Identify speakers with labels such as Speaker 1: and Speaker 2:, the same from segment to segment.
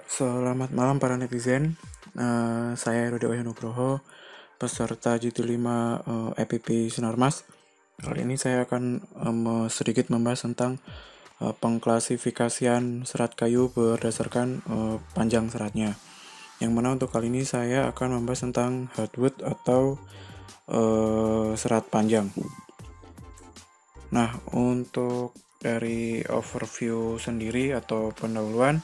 Speaker 1: Selamat malam para netizen. Saya Rudi Nugroho, peserta GT5 EPP Sinarmas. Kali ini saya akan sedikit membahas tentang pengklasifikasian serat kayu berdasarkan panjang seratnya. Yang mana untuk kali ini saya akan membahas tentang hardwood atau serat panjang. Nah, untuk dari overview sendiri atau pendahuluan,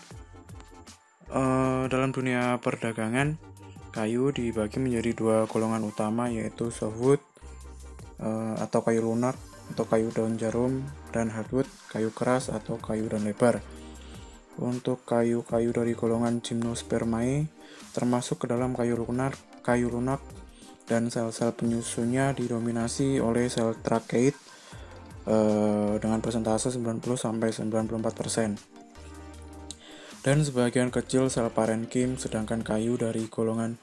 Speaker 1: dalam dunia perdagangan, kayu dibagi menjadi dua golongan utama, yaitu softwood atau kayu lunak atau kayu daun jarum, dan hardwood, kayu keras atau kayu daun lebar. Untuk kayu-kayu dari golongan Gymnospermae termasuk ke dalam kayu lunak, dan sel-sel penyusunnya didominasi oleh sel tracheid dengan persentase 90-94%. Dan sebagian kecil sel parenkim, sedangkan kayu dari golongan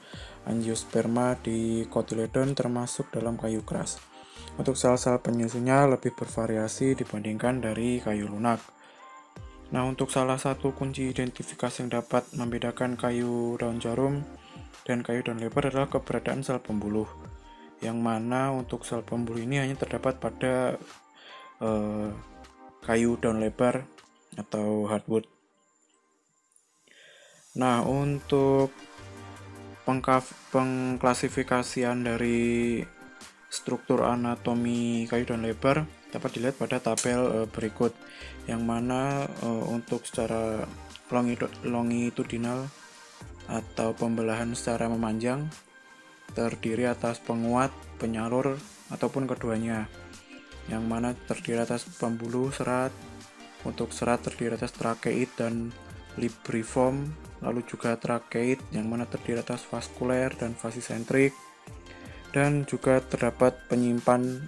Speaker 1: Angiosperma di Cotyledon termasuk dalam kayu keras. Untuk sel-sel penyusunnya lebih bervariasi dibandingkan dari kayu lunak. Nah, untuk salah satu kunci identifikasi yang dapat membedakan kayu daun jarum dan kayu daun lebar adalah keberadaan sel pembuluh, yang mana untuk sel pembuluh ini hanya terdapat pada kayu daun lebar atau hardwood. Nah, untuk pengklasifikasian dari struktur anatomi kayu daun lebar dapat dilihat pada tabel berikut, yang mana untuk secara longitudinal atau pembelahan secara memanjang terdiri atas penguat, penyalur, ataupun keduanya, yang mana terdiri atas pembuluh serat. Untuk serat terdiri atas tracheid dan libriform, lalu juga tracheid yang mana terdiri atas vaskuler dan vasisentrik, dan juga terdapat penyimpan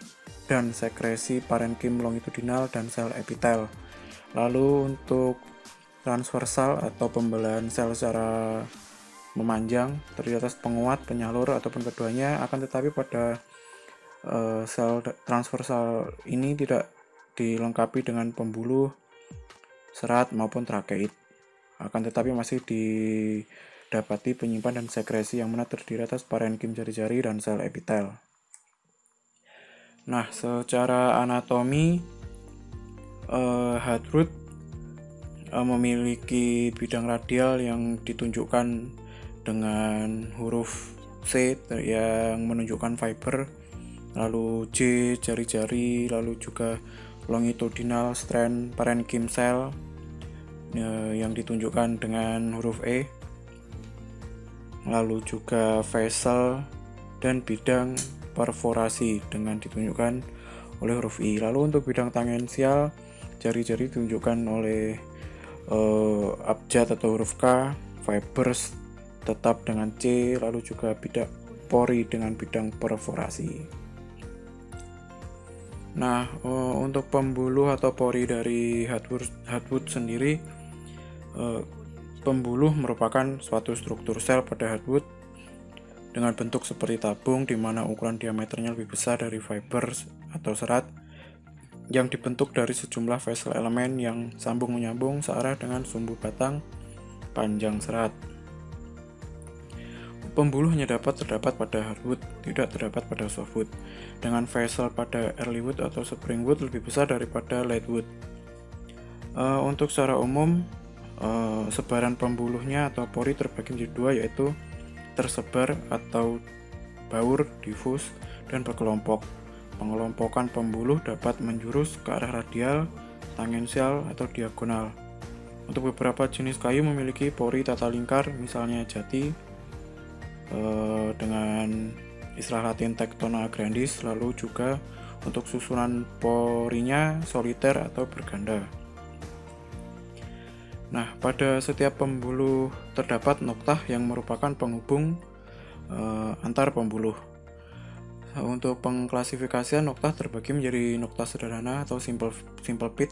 Speaker 1: dan sekresi parenkim longitudinal dan sel epitel. Lalu untuk transversal atau pembelahan sel secara memanjang terdiri atas penguat, penyalur, ataupun keduanya, akan tetapi pada sel transversal ini tidak dilengkapi dengan pembuluh, serat, maupun tracheid. Akan tetapi masih didapati penyimpan dan sekresi yang mana terdiri atas parenkim jari-jari dan sel epitel. Nah, secara anatomi, hardwood memiliki bidang radial yang ditunjukkan dengan huruf C yang menunjukkan fiber, lalu J jari-jari, lalu juga longitudinal strand parenkim cell yang ditunjukkan dengan huruf E, lalu juga vessel dan bidang perforasi dengan ditunjukkan oleh huruf I. Lalu untuk bidang tangensial, jari-jari ditunjukkan oleh abjad atau huruf K, fibers tetap dengan C, lalu juga bidang pori dengan bidang perforasi. Nah, untuk pembuluh atau pori dari hardwood sendiri, pembuluh merupakan suatu struktur sel pada hardwood dengan bentuk seperti tabung, di mana ukuran diameternya lebih besar dari fibers atau serat, yang dibentuk dari sejumlah vessel elemen yang sambung-menyambung searah dengan sumbu batang panjang serat. Pembuluh hanya terdapat pada hardwood, tidak terdapat pada softwood, dengan vessel pada earlywood atau springwood lebih besar daripada latewood. Untuk secara umum, sebaran pembuluhnya atau pori terbagi menjadi dua, yaitu tersebar atau baur, difus, dan berkelompok. Pengelompokan pembuluh dapat menjurus ke arah radial, tangensial, atau diagonal. Untuk beberapa jenis kayu memiliki pori tata lingkar, misalnya jati dengan istilah Latin tectona grandis, lalu juga untuk susunan porinya soliter atau berganda. Nah, pada setiap pembuluh terdapat noktah yang merupakan penghubung antar pembuluh. Untuk pengklasifikasian noktah terbagi menjadi noktah sederhana atau simple pit,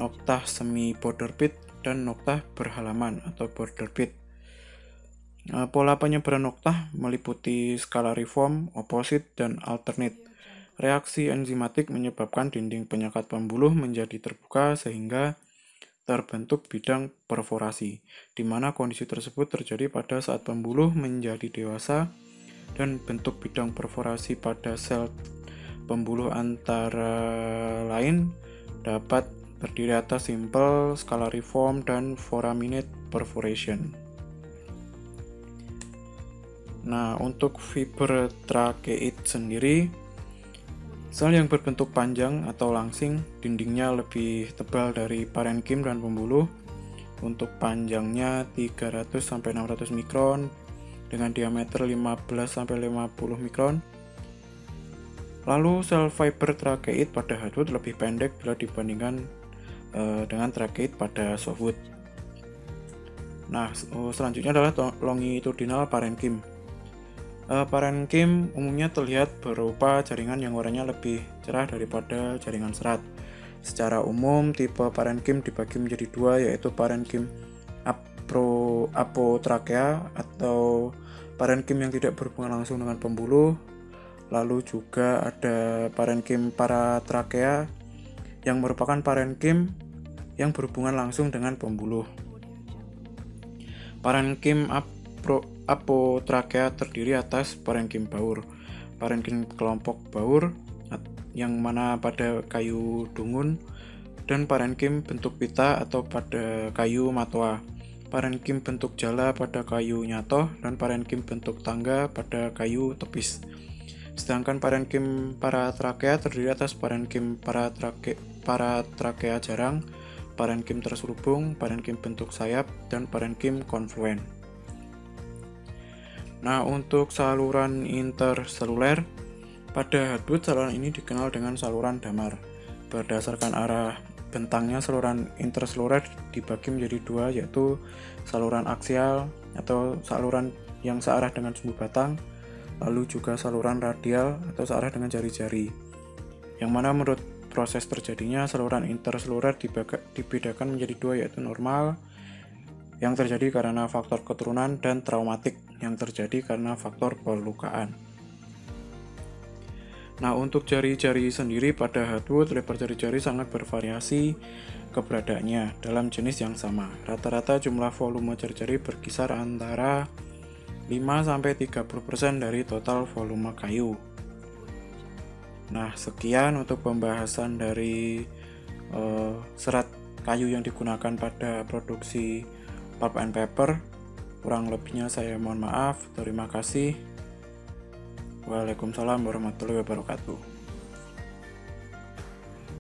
Speaker 1: noktah semi border pit, dan noktah berhalaman atau border pit. Pola penyebaran noktah meliputi scalariform, opposite, dan alternate. Reaksi enzimatik menyebabkan dinding penyekat pembuluh menjadi terbuka sehingga terbentuk bidang perforasi, di mana kondisi tersebut terjadi pada saat pembuluh menjadi dewasa dan bentuk bidang perforasi pada sel pembuluh antara lain dapat terdiri atas simple, scalariform, dan foraminate perforation. Nah, untuk fiber tracheate sendiri, sel yang berbentuk panjang atau langsing, dindingnya lebih tebal dari parenkim dan pembuluh. Untuk panjangnya 300-600 mikron dengan diameter 15-50 mikron. Lalu sel fiber tracheate pada hardwood lebih pendek bila dibandingkan dengan tracheate pada softwood. Nah, selanjutnya adalah longitudinal parenkim. Parenkim umumnya terlihat berupa jaringan yang warnanya lebih cerah daripada jaringan serat. Secara umum, tipe parenkim dibagi menjadi dua, yaitu parenkim apotrachea atau parenkim yang tidak berhubungan langsung dengan pembuluh. Lalu juga ada parenkim paratrachea yang merupakan parenkim yang berhubungan langsung dengan pembuluh. Parenkim apotrachea terdiri atas parenkim baur, parenkim kelompok baur yang mana pada kayu dungun, dan parenkim bentuk pita atau pada kayu matoa, parenkim bentuk jala pada kayu nyatoh, dan parenkim bentuk tangga pada kayu tepis. Sedangkan parenkim paratrachea terdiri atas parenkim paratrachea jarang, parenkim terselubung, parenkim bentuk sayap, dan parenkim konfluen. Nah, untuk saluran interseluler, pada hardwood saluran ini dikenal dengan saluran damar. Berdasarkan arah bentangnya, saluran interseluler dibagi menjadi dua, yaitu saluran aksial atau saluran yang searah dengan sumbu batang, lalu juga saluran radial atau searah dengan jari-jari. Yang mana menurut proses terjadinya saluran interseluler dibedakan menjadi dua, yaitu normal yang terjadi karena faktor keturunan dan traumatik yang terjadi karena faktor pelukaan. Nah, untuk jari-jari sendiri pada hardwood, lebar jari-jari sangat bervariasi keberadaannya dalam jenis yang sama. Rata-rata jumlah volume jari-jari berkisar antara 5-30% dari total volume kayu. Nah, sekian untuk pembahasan dari serat kayu yang digunakan pada produksi pulp and paper. Kurang lebihnya saya mohon maaf. Terima kasih. Waalaikumsalam warahmatullahi wabarakatuh.